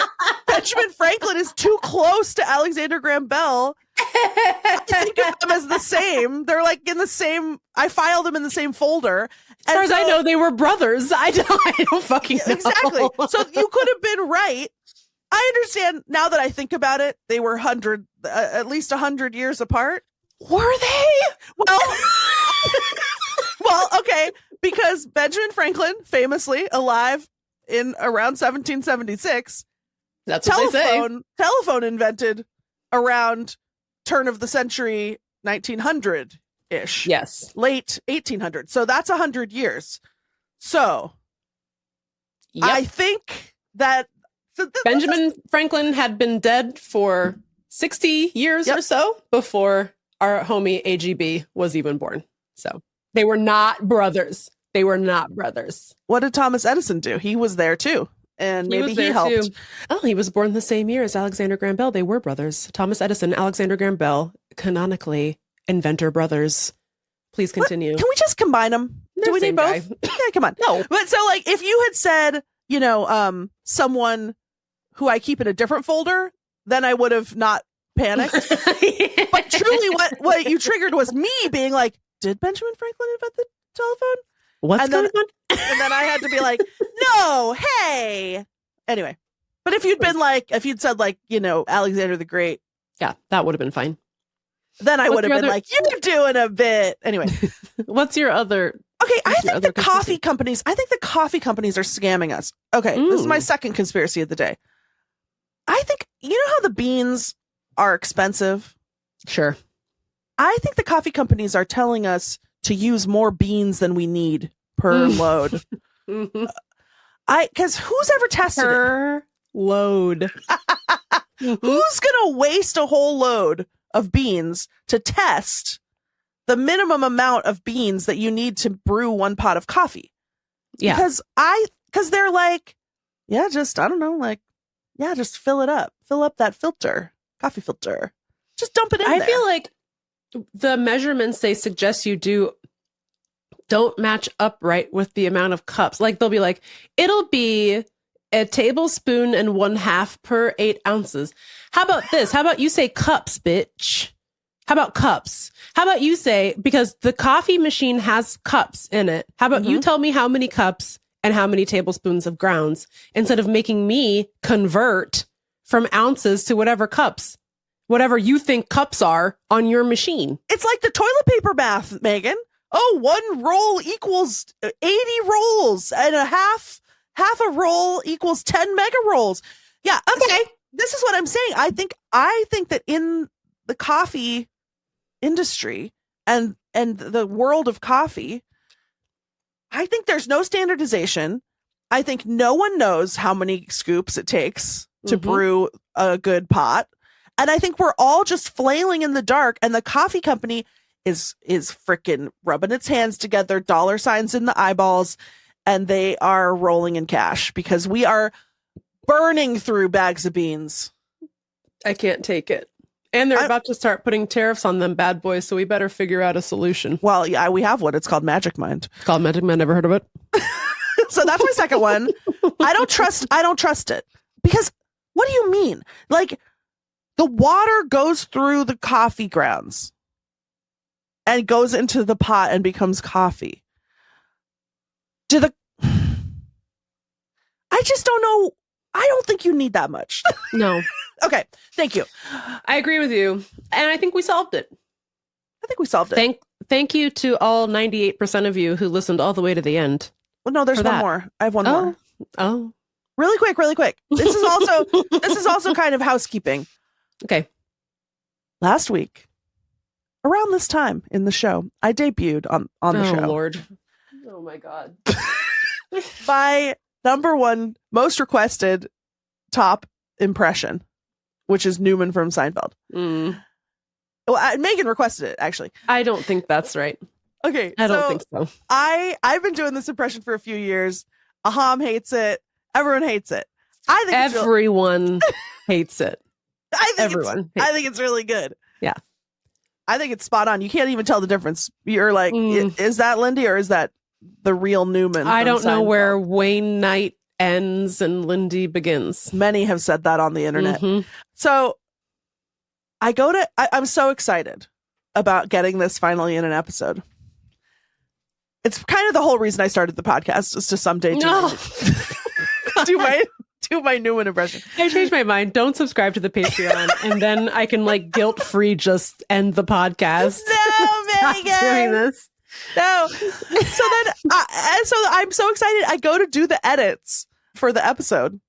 Benjamin Franklin is too close to Alexander Graham Bell. I think of them as the same. They're like in the same, I filed them in the same folder. As far as I know, they were brothers. I don't fucking know. Exactly. So you could have been right. I understand now that I think about it, they were at least 100 years apart. Were they? Well, okay, because Benjamin Franklin, famously alive in around 1776, that's what they say. Telephone invented around turn of the century 1900-ish. Yes. Late 1800. So that's 100 years. So I think that Benjamin Franklin had been dead for 60 years or so before our homie AGB was even born. So they were not brothers. What did Thomas Edison do? He was there too. And maybe he helped. Too. Oh, he was born the same year as Alexander Graham Bell. They were brothers. Thomas Edison, Alexander Graham Bell, canonically inventor brothers. Please continue. What? Can we just combine them? Do we need both? Yeah, come on. No. But so like if you had said, someone who I keep in a different folder, then I would have not panicked. But truly what you triggered was me being like, did Benjamin Franklin invent the telephone? What's going on? And then I had to be like, no, hey. Anyway, but if you'd said like, Alexander the Great. Yeah, that would have been fine. Then I would have been your like, you're doing a bit. Anyway. What's your other? Okay, I What's your think the other coffee companies, I think the coffee companies are scamming us. Okay, this is my second conspiracy of the day. I think, you know how the beans are expensive? Sure. I think the coffee companies are telling us to use more beans than we need per load. Because who's ever tested Per load. it? Who's going to waste a whole load of beans to test the minimum amount of beans that you need to brew one pot of coffee? Yeah. Because they're like, yeah, just, I don't know, like, yeah, just fill it up. Fill up that filter, coffee filter. Just dump it in there. I feel like the measurements they suggest you do don't match up right with the amount of cups. Like they'll be like, it'll be a tablespoon and 1/2 per 8 ounces. How about this? How about you say cups, bitch? How about cups? How about you say, because the coffee machine has cups in it. How about you tell me how many cups and how many tablespoons of grounds instead of making me convert from ounces to whatever whatever you think cups are on your machine. It's like the toilet paper math, Megan. Oh, 1 roll equals 80 rolls and half a roll equals 10 mega rolls. Yeah. Okay. This is what I'm saying. I think that in the coffee industry and the world of coffee, I think there's no standardization. I think no one knows how many scoops it takes to brew a good pot. And I think we're all just flailing in the dark, and the coffee company is freaking rubbing its hands together, dollar signs in the eyeballs, and they are rolling in cash because we are burning through bags of beans. I can't take it. And they're about to start putting tariffs on them bad boys, so we better figure out a solution. Well, yeah, we have one. It's called Magic Mind. It's called Magic Mind. Never heard of it. So that's my second one. I don't trust it. Because what do you mean? Like, the water goes through the coffee grounds and goes into the pot and becomes coffee. I just don't know. I don't think you need that much. No. Okay. Thank you. I agree with you. And I think we solved it. I think we solved it. Thank you to all 98% of you who listened all the way to the end. Well, no, there's one more. I have one more. Oh. Really quick. This is also kind of housekeeping. Okay. Last week, around this time in the show, I debuted on the show. Oh, Lord. Oh, my God. My number one most requested top impression, which is Newman from Seinfeld. Well, Megan requested it, actually. I don't think that's right. Okay. I don't think so. I've been doing this impression for a few years. Aham hates it. Everyone hates it. I think everyone hates it. I think it's really good. Yeah. I think it's spot on. You can't even tell the difference. You're like, is that Lindy or is that the real Newman? I don't know where Wayne Knight ends and Lindy begins. Many have said that on the internet. So I'm so excited about getting this finally in an episode. It's kind of the whole reason I started the podcast, is to someday do my Newman impression. I changed my mind. Don't subscribe to the Patreon, and then I can guilt-free just end the podcast. No, Megan, doing this. No. So I'm so excited. I go to do the edits for the episode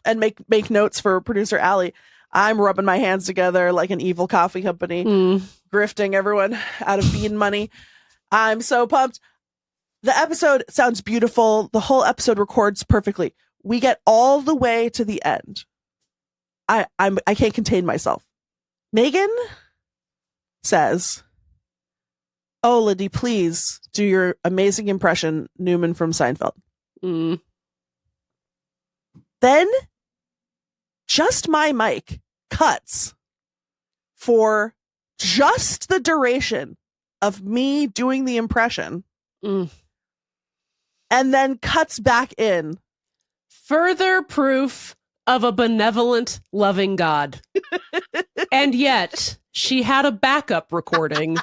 and make notes for producer Allie. I'm rubbing my hands together like an evil coffee company, grifting everyone out of bean money. I'm so pumped. The episode sounds beautiful. The whole episode records perfectly. We get all the way to the end. I can't contain myself. Megan says, "Oh, Lindy, please do your amazing impression, Newman from Seinfeld." Then just my mic cuts for just the duration of me doing the impression and then cuts back in. Further proof of a benevolent, loving God. And yet she had a backup recording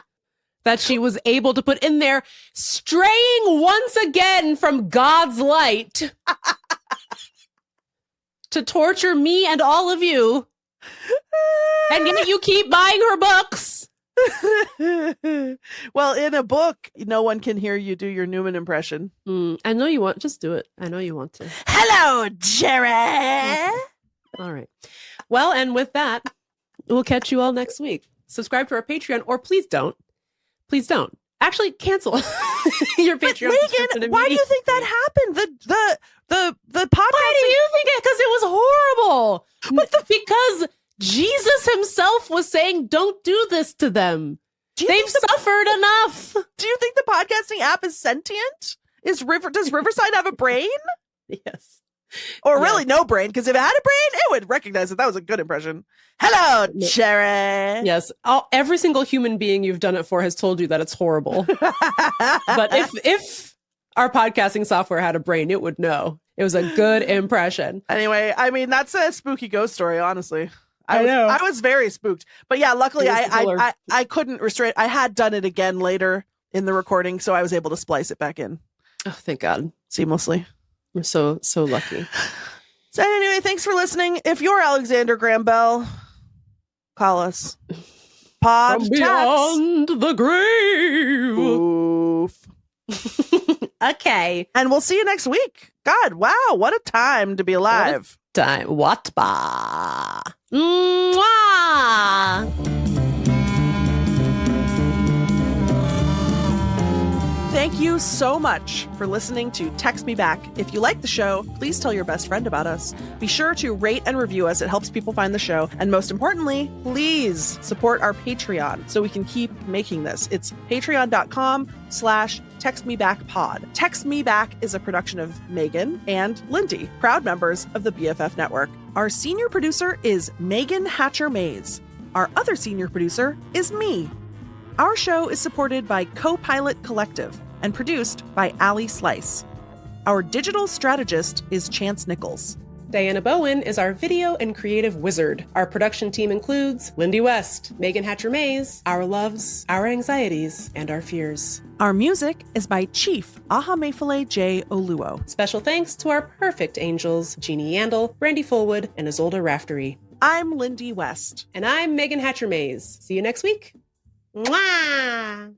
that she was able to put in there, straying once again from God's light to torture me and all of you And yet you keep buying her books. Well, in a book, no one can hear you do your Newman impression. I know you want. Just do it. I know you want to. Hello, Jerry. All right. Well, and with that, we'll catch you all next week. Subscribe to our Patreon, or please don't. Please don't. Actually, cancel your Patreon. Megan, why do you think that happened? The podcast. Why do you think it? Because it was horrible. Because Jesus himself was saying, "Don't do this to them. They've suffered enough." Do you think the podcasting app is sentient? Does Riverside have a brain? Yes. Or really no brain, because if it had a brain, it would recognize that was a good impression. Hello, Jerry. Yes. Every single human being you've done it for has told you that it's horrible. But if our podcasting software had a brain, it would know. It was a good impression. Anyway, I mean, that's a spooky ghost story, honestly. I know. I was very spooked. But yeah, luckily I couldn't restrain. I had done it again later in the recording, so I was able to splice it back in. Oh, thank God. Seamlessly. We're so lucky. So anyway, thanks for listening. If you're Alexander Graham Bell, call us. Pod From beyond the grave. Oof. Okay. And we'll see you next week. God, wow, what a time to be alive. What ba? Mwah! Thank you so much for listening to Text Me Back. If you like the show, please tell your best friend about us. Be sure to rate and review us. It helps people find the show. And most importantly, please support our Patreon so we can keep making this. It's patreon.com/textmebackpod. Text Me Back is a production of Megan and Lindy, proud members of the BFF Network. Our senior producer is Megan Hatcher-Mays. Our other senior producer is me. Our show is supported by Co-Pilot Collective and produced by Allie Slice. Our digital strategist is Chance Nichols. Diana Bowen is our video and creative wizard. Our production team includes Lindy West, Megan Hatcher-Mays, our loves, our anxieties, and our fears. Our music is by Chief Ahamefule J. Oluo. Special thanks to our perfect angels, Jeannie Yandel, Brandy Fullwood, and Isolde Raftery. I'm Lindy West. And I'm Megan Hatcher-Mays. See you next week. Mwah!